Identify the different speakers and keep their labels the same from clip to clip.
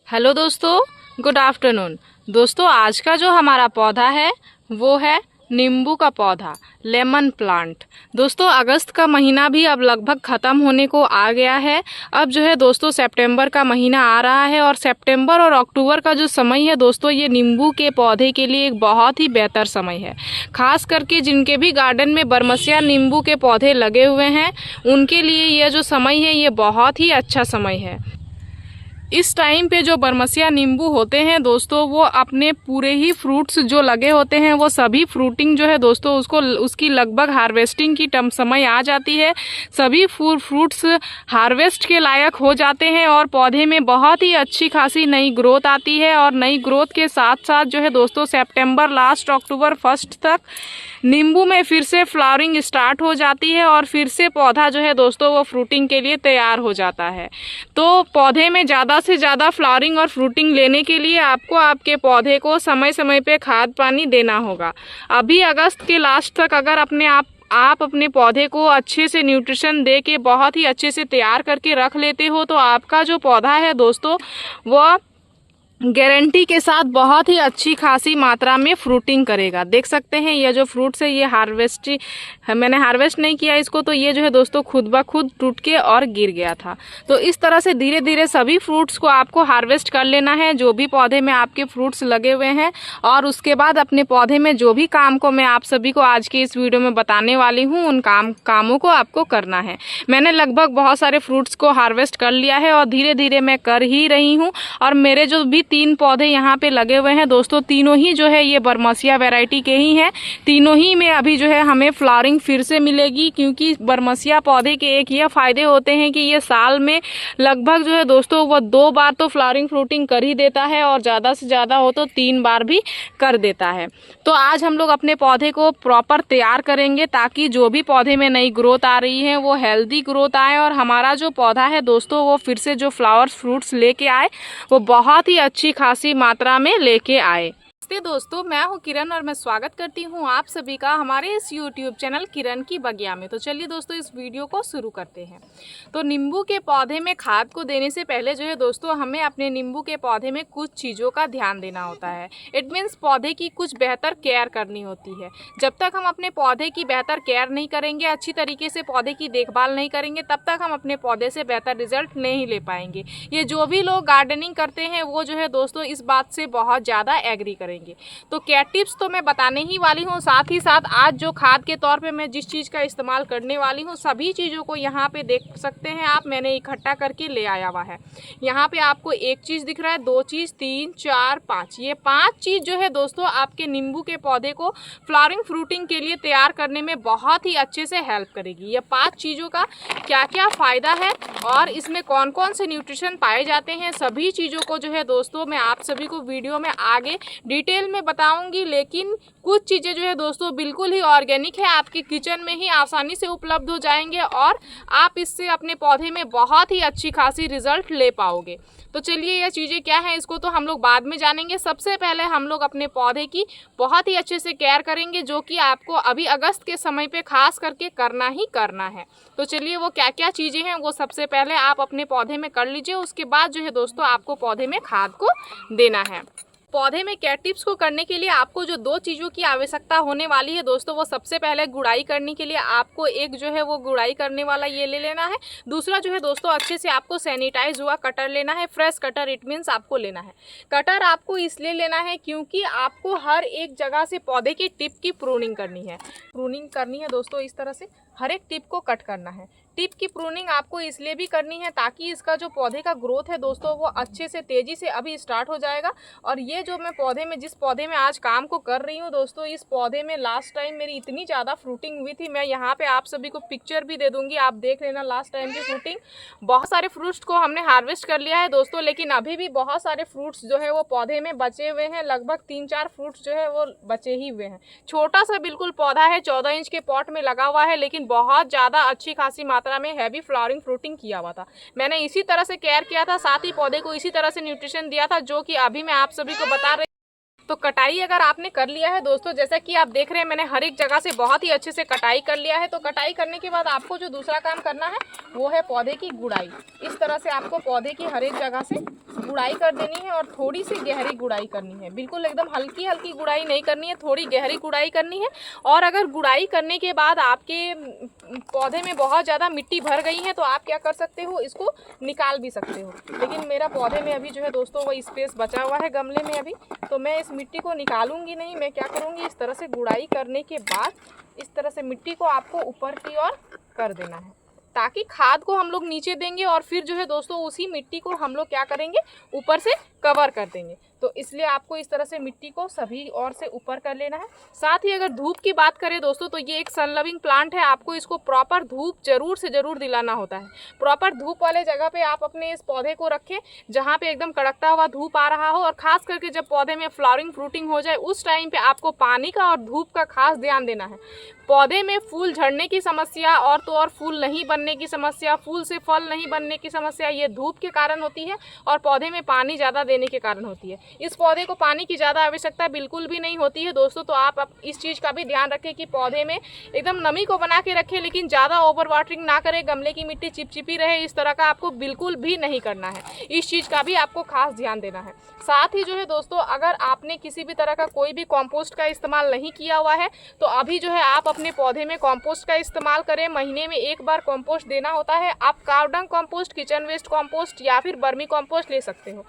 Speaker 1: Hello दोस्तों, good afternoon. दोस्तों, आज का जो हमारा पौधा है वो है नींबू का पौधा, लेमन प्लांट। दोस्तों, अगस्त का महीना भी अब लगभग ख़त्म होने को आ गया है। अब जो है दोस्तों सितंबर का महीना आ रहा है और सितंबर और अक्टूबर का जो समय है दोस्तों, ये नींबू के पौधे के लिए एक बहुत ही बेहतर समय है। खास करके जिनके भी गार्डन में बरमसिया नींबू के पौधे लगे हुए हैं उनके लिए यह जो समय है ये बहुत ही अच्छा समय है। इस टाइम पे जो बरमसिया नींबू होते हैं दोस्तों, वो अपने पूरे ही फ्रूट्स जो लगे होते हैं वो सभी फ्रूटिंग जो है दोस्तों उसकी लगभग हार्वेस्टिंग की समय आ जाती है। सभी फ्रूट्स हार्वेस्ट के लायक हो जाते हैं और पौधे में बहुत ही अच्छी खासी नई ग्रोथ आती है। और नई ग्रोथ के साथ साथ जो है दोस्तों सितंबर लास्ट अक्टूबर फर्स्ट तक नींबू में फिर से फ्लावरिंग स्टार्ट हो जाती है और फिर से पौधा जो है दोस्तों वो फ्रूटिंग के लिए तैयार हो जाता है। तो पौधे में ज़्यादा से ज़्यादा फ्लावरिंग और फ्रूटिंग लेने के लिए आपको आपके पौधे को समय समय पे खाद पानी देना होगा। अभी अगस्त के लास्ट तक अगर आप अपने पौधे को अच्छे से न्यूट्रिशन दे के बहुत ही अच्छे से तैयार करके रख लेते हो तो आपका जो पौधा है दोस्तों वह गारंटी के साथ बहुत ही अच्छी खासी मात्रा में फ्रूटिंग करेगा। देख सकते हैं ये जो फ्रूट्स है ये मैंने हार्वेस्ट नहीं किया इसको, तो ये जो है दोस्तों खुद ब खुद टूट के और गिर गया था। तो इस तरह से धीरे धीरे सभी फ्रूट्स को आपको हार्वेस्ट कर लेना है जो भी पौधे में आपके फ्रूट्स लगे हुए हैं। और उसके बाद अपने पौधे में जो भी काम को मैं आप सभी को आज की इस वीडियो में बताने वाली हूँ उन कामों को आपको करना है। मैंने लगभग बहुत सारे फ्रूट्स को हार्वेस्ट कर लिया है और धीरे धीरे मैं कर ही रही हूँ। और मेरे जो भी 3 पौधे यहाँ पे लगे हुए हैं दोस्तों, तीनों ही जो है ये बरमसिया वैरायटी के ही हैं। तीनों ही में अभी जो है हमें फ्लावरिंग फिर से मिलेगी, क्योंकि बरमसिया पौधे के एक ये फ़ायदे होते हैं कि ये साल में लगभग जो है दोस्तों वो 2 बार तो फ्लावरिंग फ्रूटिंग कर ही देता है और ज़्यादा से ज़्यादा हो तो 3 बार भी कर देता है। तो आज हम लोग अपने पौधे को प्रॉपर तैयार करेंगे ताकि जो भी पौधे में नई ग्रोथ आ रही है वो हेल्दी ग्रोथ आए और हमारा जो पौधा है दोस्तों वो फिर से जो फ्लावर्स फ्रूट्स लेके आए वो बहुत ही अच्छी खासी मात्रा में लेके आए। नमस्ते दोस्तों, मैं हूं किरण और मैं स्वागत करती हूं आप सभी का हमारे इस YouTube चैनल किरण की बगिया में। तो चलिए दोस्तों इस वीडियो को शुरू करते हैं। तो नींबू के पौधे में खाद को देने से पहले जो है दोस्तों हमें अपने नींबू के पौधे में कुछ चीज़ों का ध्यान देना होता है। इट मीन्स पौधे की कुछ बेहतर केयर करनी होती है। जब तक हम अपने पौधे की बेहतर केयर नहीं करेंगे, अच्छी तरीके से पौधे की देखभाल नहीं करेंगे, तब तक हम अपने पौधे से बेहतर रिजल्ट नहीं ले पाएंगे। ये जो भी लोग गार्डनिंग करते हैं वो जो है दोस्तों इस बात से बहुत ज़्यादा एग्री करेंगे। तो क्या टिप्स तो मैं बताने ही वाली हूँ, साथ ही साथ आज जो खाद के तौर पे मैं जिस चीज़ का इस्तेमाल करने वाली हूँ सभी चीज़ों को यहाँ पे देख सकते हैं आप, मैंने इकट्ठा करके ले आया हुआ है। यहाँ पे आपको एक चीज़ दिख रहा है, 2 चीज़, 3, 4, 5, ये 5 चीज़ जो है दोस्तों आपके नींबू के पौधे को फ्लावरिंग फ्रूटिंग के लिए तैयार करने में बहुत ही अच्छे से हेल्प करेगी। ये 5 चीज़ों का क्या क्या फ़ायदा है और इसमें कौन कौन से न्यूट्रिशन पाए जाते हैं, सभी चीज़ों को जो है दोस्तों मैं आप सभी को वीडियो में आगे डिटेल में बताऊंगी। लेकिन कुछ चीज़ें जो है दोस्तों बिल्कुल ही ऑर्गेनिक है, आपके किचन में ही आसानी से उपलब्ध हो जाएंगे और आप इससे अपने पौधे में बहुत ही अच्छी खासी रिजल्ट ले पाओगे। तो चलिए ये चीज़ें क्या हैं इसको तो हम लोग बाद में जानेंगे। सबसे पहले हम लोग अपने पौधे की बहुत ही अच्छे से केयर करेंगे जो कि आपको अभी अगस्त के समय पे खास करके करना ही करना है। तो चलिए वो क्या क्या चीज़ें हैं वो सबसे पहले आप अपने पौधे में कर लीजिए। उसके बाद जो है दोस्तों आपको पौधे में खाद को देना है। पौधे में केयर टिप्स को करने के लिए आपको जो 2 चीज़ों की आवश्यकता होने वाली है दोस्तों, वो सबसे पहले गुड़ाई करने के लिए आपको एक जो है वो गुड़ाई करने वाला ये ले लेना है। दूसरा जो है दोस्तों अच्छे से आपको सैनिटाइज हुआ कटर लेना है, फ्रेश कटर इट मीन्स आपको लेना है। कटर आपको इसलिए लेना है क्योंकि आपको हर एक जगह से पौधे की टिप की प्रूनिंग करनी है दोस्तों। इस तरह से हर एक टिप को कट करना है। टिप की प्रूनिंग आपको इसलिए भी करनी है ताकि इसका जो पौधे का ग्रोथ है दोस्तों वो अच्छे से तेज़ी से अभी स्टार्ट हो जाएगा। और ये जो मैं जिस पौधे में आज काम को कर रही हूँ दोस्तों, इस पौधे में लास्ट टाइम मेरी इतनी ज़्यादा फ्रूटिंग हुई थी, मैं यहाँ पे आप सभी को पिक्चर भी दे दूँगी, आप देख लेना लास्ट टाइम की फ्रूटिंग। बहुत सारे फ्रूट्स को हमने हार्वेस्ट कर लिया है दोस्तों, लेकिन अभी भी बहुत सारे फ्रूट्स जो है वो पौधे में बचे हुए हैं। लगभग 3-4 फ्रूट्स जो है वो बचे ही हुए हैं। छोटा सा बिल्कुल पौधा है, 14 इंच के पॉट में लगा हुआ है, लेकिन बहुत ज़्यादा अच्छी खासी मात्रा में हैवी फ्लावरिंग फ्रूटिंग किया हुआ था। मैंने इसी तरह से केयर किया था, साथ ही पौधे को इसी तरह से न्यूट्रिशन दिया था जो कि अभी मैं आप सभी को बता रही। तो कटाई अगर आपने कर लिया है दोस्तों, जैसा कि आप देख रहे हैं मैंने हर एक जगह से बहुत ही अच्छे से कटाई कर लिया है। तो कटाई करने के बाद आपको जो दूसरा काम करना है वो है पौधे की गुड़ाई। इस तरह से आपको पौधे की हर एक जगह से गुड़ाई कर देनी है और थोड़ी सी गहरी गुड़ाई करनी है। बिल्कुल एकदम हल्की हल्की गुड़ाई नहीं करनी है, थोड़ी गहरी गुड़ाई करनी है। और अगर गुड़ाई करने के बाद आपके पौधे में बहुत ज़्यादा मिट्टी भर गई है तो आप क्या कर सकते हो, इसको निकाल भी सकते हो। लेकिन मेरा पौधे में अभी जो है दोस्तों वो स्पेस बचा हुआ है गमले में अभी, तो मैं इस मिट्टी को निकालूंगी नहीं। मैं क्या करूँगी, इस तरह से गुड़ाई करने के बाद इस तरह से मिट्टी को आपको ऊपर की ओर कर देना है, ताकि खाद को हम लोग नीचे देंगे और फिर जो है दोस्तों उसी मिट्टी को हम लोग क्या करेंगे, ऊपर से कवर कर देंगे। तो इसलिए आपको इस तरह से मिट्टी को सभी ओर से ऊपर कर लेना है। साथ ही अगर धूप की बात करें दोस्तों, तो ये एक सन लविंग प्लांट है, आपको इसको प्रॉपर धूप जरूर से ज़रूर दिलाना होता है। प्रॉपर धूप वाले जगह पे आप अपने इस पौधे को रखें जहाँ पे एकदम कड़कता हुआ धूप आ रहा हो। और ख़ास करके जब पौधे में फ्लावरिंग फ्रूटिंग हो जाए उस टाइम पे आपको पानी का और धूप का खास ध्यान देना है। पौधे में फूल झड़ने की समस्या और तो और फूल नहीं बनने की समस्या, फूल से फल नहीं बनने की समस्या, ये धूप के कारण होती है और पौधे में पानी ज़्यादा देने के कारण होती है। इस पौधे को पानी की ज़्यादा आवश्यकता बिल्कुल भी नहीं होती है दोस्तों। तो आप इस चीज़ का भी ध्यान रखें कि पौधे में एकदम नमी को बना के रखें, लेकिन ज़्यादा ओवर वाटरिंग ना करें, गमले की मिट्टी चिपचिपी रहे, इस तरह का आपको बिल्कुल भी नहीं करना है। इस चीज़ का भी आपको खास ध्यान देना है। साथ ही जो है दोस्तों, अगर आपने किसी भी तरह का कोई भी कॉम्पोस्ट का इस्तेमाल नहीं किया हुआ है तो अभी जो है आप अपने पौधे में कॉम्पोस्ट का इस्तेमाल करें। महीने में एक बार कॉम्पोस्ट देना होता है। आप कावडंग कॉम्पोस्ट, किचन वेस्ट कॉम्पोस्ट या फिर बर्मी कॉम्पोस्ट ले सकते हो।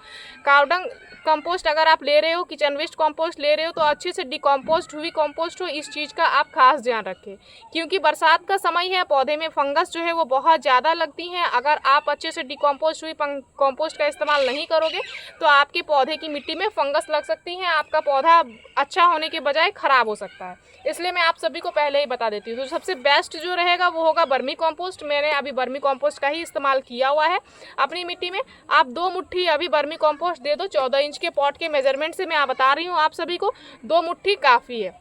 Speaker 1: कावडंग कंपोस्ट अगर आप ले रहे हो, किचन वेस्ट कंपोस्ट ले रहे हो, तो अच्छे से डिकम्पोस्ट हुई कंपोस्ट हो, इस चीज़ का आप खास ध्यान रखें। क्योंकि बरसात का समय है, पौधे में फंगस जो है वो बहुत ज़्यादा लगती हैं। अगर आप अच्छे से डिकम्पोस्ट हुई कंपोस्ट का इस्तेमाल नहीं करोगे तो आपके पौधे की मिट्टी में फंगस लग सकती हैं, आपका पौधा अच्छा होने के बजाय ख़राब हो सकता है। इसलिए मैं आप सभी को पहले ही बता देती हूँ। तो सबसे बेस्ट जो रहेगा वो होगा बर्मी कंपोस्ट। मैंने अभी बर्मी कंपोस्ट का ही इस्तेमाल किया हुआ है अपनी मिट्टी में। आप 2 मुट्ठी अभी बर्मी कंपोस्ट दे दो। 14 इंच के पॉट के मेजरमेंट से मैं बता रही हूँ आप सभी को, 2 मुट्ठी काफ़ी है।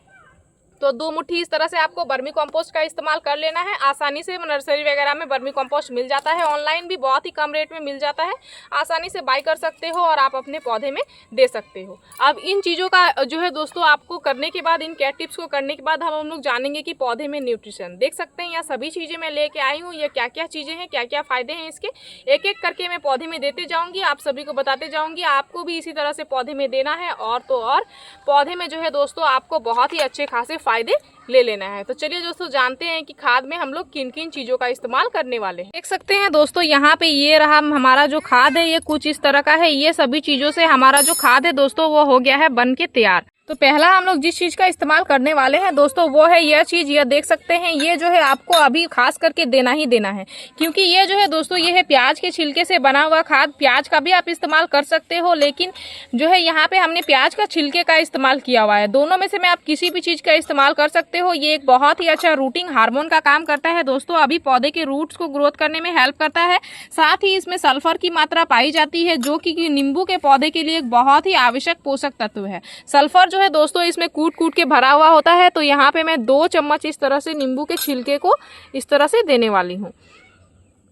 Speaker 1: तो 2 मुट्ठी इस तरह से आपको बर्मी कंपोस्ट का इस्तेमाल कर लेना है। आसानी से नर्सरी वगैरह में बर्मी कंपोस्ट मिल जाता है, ऑनलाइन भी बहुत ही कम रेट में मिल जाता है, आसानी से बाय कर सकते हो और आप अपने पौधे में दे सकते हो। अब इन चीज़ों का जो है दोस्तों आपको करने के बाद, इन केयर टिप्स को करने के बाद हम लोग जानेंगे कि पौधे में न्यूट्रिशन देख सकते हैं। यहाँ सभी चीज़ें मैं लेके आई हूँ, ये क्या क्या चीज़ें हैं, क्या क्या फ़ायदे हैं इसके, एक एक करके मैं पौधे में देते जाऊँगी, आप सभी को बताते जाऊँगी। आपको भी इसी तरह से पौधे में देना है और तो और पौधे में जो है दोस्तों आपको बहुत ही अच्छे खासे फ़ायदे ले लेना है। तो चलिए दोस्तों जानते हैं कि खाद में हम लोग किन किन चीज़ों का इस्तेमाल करने वाले हैं। देख सकते हैं दोस्तों यहाँ पे ये रहा हमारा जो खाद है, ये कुछ इस तरह का है। ये सभी चीज़ों से हमारा जो खाद है दोस्तों वो हो गया है बन के तैयार। तो पहला हम लोग जिस चीज़ का इस्तेमाल करने वाले हैं दोस्तों वो है यह चीज़। ये देख सकते हैं, ये जो है आपको अभी खास करके देना ही देना है, क्योंकि ये जो है दोस्तों ये है प्याज के छिलके से बना हुआ खाद। प्याज का भी आप इस्तेमाल कर सकते हो, लेकिन जो है यहाँ पे हमने प्याज का छिलके का इस्तेमाल किया हुआ है। दोनों में से मैं आप किसी भी चीज़ का इस्तेमाल कर सकते हो। ये एक बहुत ही अच्छा रूटिंग हार्मोन का काम करता है दोस्तों, अभी पौधे के रूट्स को ग्रोथ करने में हेल्प करता है। साथ ही इसमें सल्फर की मात्रा पाई जाती है, जो कि नींबू के पौधे के लिए एक बहुत ही आवश्यक पोषक तत्व है। सल्फर जो है दोस्तों इसमें कूट कूट के भरा हुआ होता है। तो यहाँ पे मैं 2 चम्मच इस तरह से नींबू के छिलके को इस तरह से देने वाली हूँ।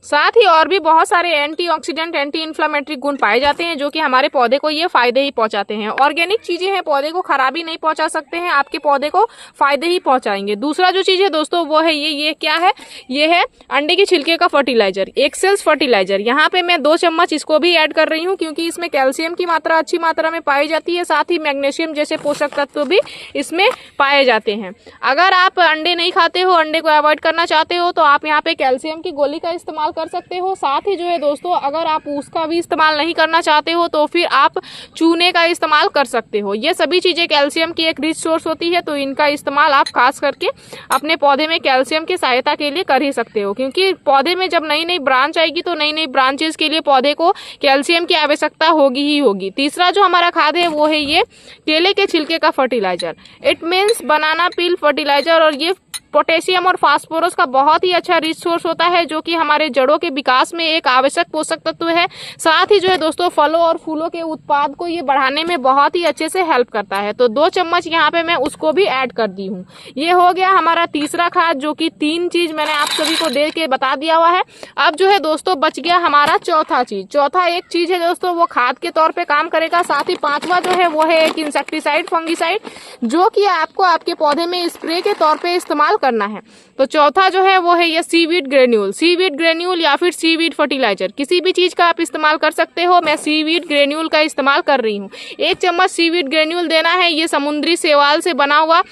Speaker 1: साथ ही और भी बहुत सारे एंटीऑक्सीडेंट, एंटी इन्फ्लेमेटरी गुण पाए जाते हैं, जो कि हमारे पौधे को ये फायदे ही पहुंचाते हैं। ऑर्गेनिक चीज़ें हैं, पौधे को खराबी नहीं पहुंचा सकते हैं, आपके पौधे को फायदे ही पहुंचाएंगे। दूसरा जो चीज़ है दोस्तों वो है ये क्या है, ये है अंडे के छिलके का फर्टिलाइजर, एक्सेल्स फर्टिलाइजर। यहाँ पे मैं 2 चम्मच इसको भी ऐड कर रही हूँ, क्योंकि इसमें कैल्शियम की मात्रा अच्छी मात्रा में पाई जाती है। साथ ही मैग्नीशियम जैसे पोषक तत्व भी इसमें पाए जाते हैं। अगर आप अंडे नहीं खाते हो, अंडे को अवॉइड करना चाहते हो, तो आप यहाँ पे कैल्शियम की गोली का इस्तेमाल कर सकते हो। साथ ही जो है दोस्तों अगर आप उसका भी इस्तेमाल नहीं करना चाहते हो तो फिर आप चूने का इस्तेमाल कर सकते हो। ये सभी चीज़ें कैल्शियम की एक रिच सोर्स होती है, तो इनका इस्तेमाल आप खास करके अपने पौधे में कैल्शियम की सहायता के लिए कर ही सकते हो, क्योंकि पौधे में जब नई नई ब्रांच आएगी तो नई नई ब्रांचेस के लिए पौधे को कैल्शियम की आवश्यकता होगी ही होगी। तीसरा जो हमारा खाद है वो है ये केले के छिलके का fertiliser, it means banana peel fertiliser. और ये पोटेशियम और फास्फोरस का बहुत ही अच्छा रिच सोर्स होता है, जो कि हमारे जड़ों के विकास में एक आवश्यक पोषक तत्व है। साथ ही जो है दोस्तों फलों और फूलों के उत्पाद को ये बढ़ाने में बहुत ही अच्छे से हेल्प करता है। तो 2 चम्मच यहाँ पे मैं उसको भी ऐड कर दी हूँ। ये हो गया हमारा तीसरा खाद, जो कि 3 चीज मैंने आप सभी को दे के बता दिया हुआ है। अब जो है दोस्तों बच गया हमारा चौथा चीज। चौथा एक चीज है दोस्तों, वो खाद के तौर पे काम करेगा। साथ ही 5वां जो है वो है एक इंसेक्टिसाइड, फंगिसाइड, जो कि आपको आपके पौधे में स्प्रे के तौर पे इस्तेमाल करना है। तो चौथा जो है वो है ये सीवीड ग्रेन्यूल। सीवीड ग्रेन्यूल या फिर सीवीड फर्टिलाइजर, किसी भी चीज का आप इस्तेमाल कर सकते हो। मैं सीवीड ग्रेन्यूल का इस्तेमाल कर रही हूँ। 1 चम्मच सीवीड ग्रेन्यूल देना है। ये समुद्री शैवाल से बना हुआ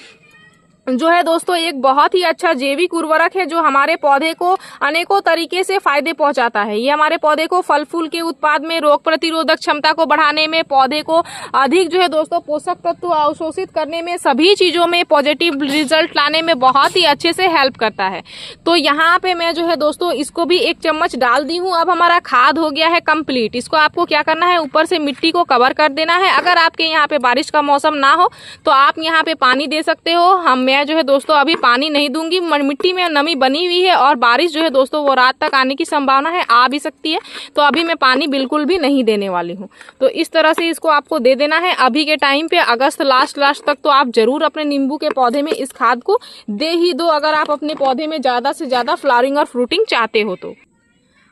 Speaker 1: जो है दोस्तों एक बहुत ही अच्छा जैविक उर्वरक है, जो हमारे पौधे को अनेकों तरीके से फायदे पहुंचाता है। ये हमारे पौधे को फल फूल के उत्पाद में, रोग प्रतिरोधक क्षमता को बढ़ाने में, पौधे को अधिक जो है दोस्तों पोषक तत्व अवशोषित करने में, सभी चीजों में पॉजिटिव रिजल्ट लाने में बहुत ही अच्छे से हेल्प करता है। तो यहाँ पे मैं जो है दोस्तों इसको भी 1 चम्मच डाल दी हूँ। अब हमारा खाद हो गया है कंप्लीट। इसको आपको क्या करना है, ऊपर से मिट्टी को कवर कर देना है। अगर आपके यहाँ पे बारिश का मौसम ना हो तो आप यहाँ पे पानी दे सकते हो। मैं जो है दोस्तों अभी पानी नहीं दूंगी, मिट्टी में नमी बनी हुई है और बारिश जो है दोस्तों वो रात तक आने की संभावना है, आ भी सकती है। तो अभी मैं पानी बिल्कुल भी नहीं देने वाली हूँ। तो इस तरह से इसको आपको दे देना है। अभी के टाइम पे अगस्त लास्ट तक तो आप जरूर अपने नींबू के पौधे में इस खाद को दे ही दो, अगर आप अपने पौधे में ज्यादा से ज्यादा फ्लावरिंग और फ्रूटिंग चाहते हो तो।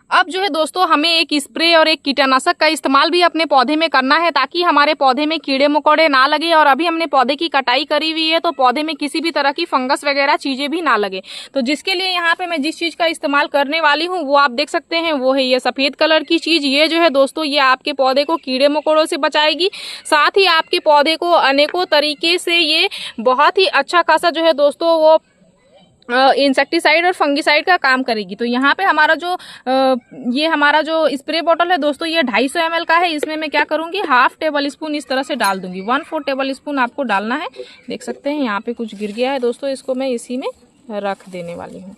Speaker 1: अब जो है दोस्तों हमें एक स्प्रे और एक कीटनाशक का इस्तेमाल भी अपने पौधे में करना है, ताकि हमारे पौधे में कीड़े मकोड़े ना लगे। और अभी हमने पौधे की कटाई करी हुई है, तो पौधे में किसी भी तरह की फंगस वगैरह चीजें भी ना लगे। तो जिसके लिए यहाँ पे मैं जिस चीज का इस्तेमाल करने वाली हूँ वो आप देख सकते हैं, वो है ये सफेद कलर की चीज। ये जो है दोस्तों ये आपके पौधे को कीड़े मकोड़ों से बचाएगी। साथ ही आपके पौधे को अनेकों तरीके से ये बहुत ही अच्छा खासा जो है दोस्तों वो इंसेक्टिसाइड और फंगिसाइड का काम करेगी। तो यहाँ पे हमारा जो ये हमारा जो स्प्रे बॉटल है दोस्तों, ये 250 ml का है। इसमें मैं क्या करूँगी, 1/2 टेबल स्पून इस तरह से डाल दूंगी। 1/4 टेबल स्पून आपको डालना है। देख सकते हैं यहाँ पे कुछ गिर गया है दोस्तों, इसको मैं इसी में रख देने वाली हूँ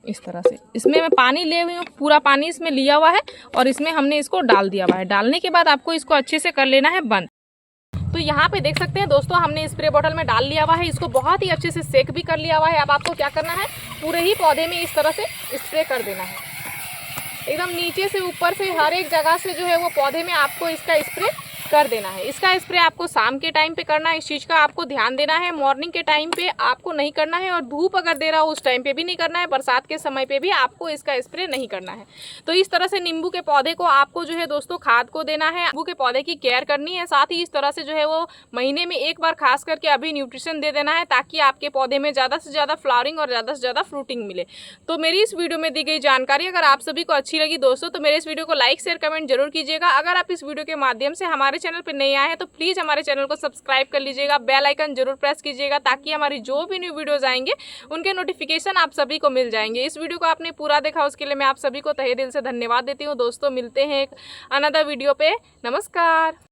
Speaker 1: इस तरह से। इसमें मैं पानी ले हुई हूँ, पूरा पानी इसमें लिया हुआ है और इसमें हमने इसको डाल दिया हुआ है। डालने के बाद आपको इसको अच्छे से कर लेना है बंद। तो यहाँ पे देख सकते हैं दोस्तों हमने स्प्रे बॉटल में डाल लिया हुआ है। इसको बहुत ही अच्छे से सेक भी कर लिया हुआ है। अब आपको क्या करना है, पूरे ही पौधे में इस तरह से स्प्रे कर देना है। एकदम नीचे से ऊपर से हर एक जगह से जो है वो पौधे में आपको इसका स्प्रे कर देना है। इसका स्प्रे आपको शाम के टाइम पे करना है, इस चीज़ का आपको ध्यान देना है। मॉर्निंग के टाइम पे आपको नहीं करना है, और धूप अगर दे रहा हो उस टाइम पे भी नहीं करना है। बरसात के समय पे भी आपको इसका स्प्रे नहीं करना है। तो इस तरह से नींबू के पौधे को आपको जो है दोस्तों खाद को देना है, नींबू के पौधे की केयर करनी है। साथ ही इस तरह से जो है वो महीने में एक बार खास करके अभी न्यूट्रिशन दे देना है, ताकि आपके पौधे में ज़्यादा से ज़्यादा फ्लावरिंग और ज़्यादा से ज़्यादा फ्रूटिंग मिले। तो मेरी इस वीडियो में दी गई जानकारी अगर आप सभी को अच्छी लगी दोस्तों, तो मेरे इस वीडियो को लाइक शेयर कमेंट जरूर कीजिएगा। अगर आप इस वीडियो के माध्यम से हमारे चैनल पर नए आए हैं तो प्लीज़ हमारे चैनल को सब्सक्राइब कर लीजिएगा, बेल आइकन जरूर प्रेस कीजिएगा, ताकि हमारी जो भी न्यू वीडियोस आएंगे उनके नोटिफिकेशन आप सभी को मिल जाएंगे। इस वीडियो को आपने पूरा देखा उसके लिए मैं आप सभी को तहे दिल से धन्यवाद देती हूँ। दोस्तों मिलते हैं एक अनदर वीडियो पे। नमस्कार।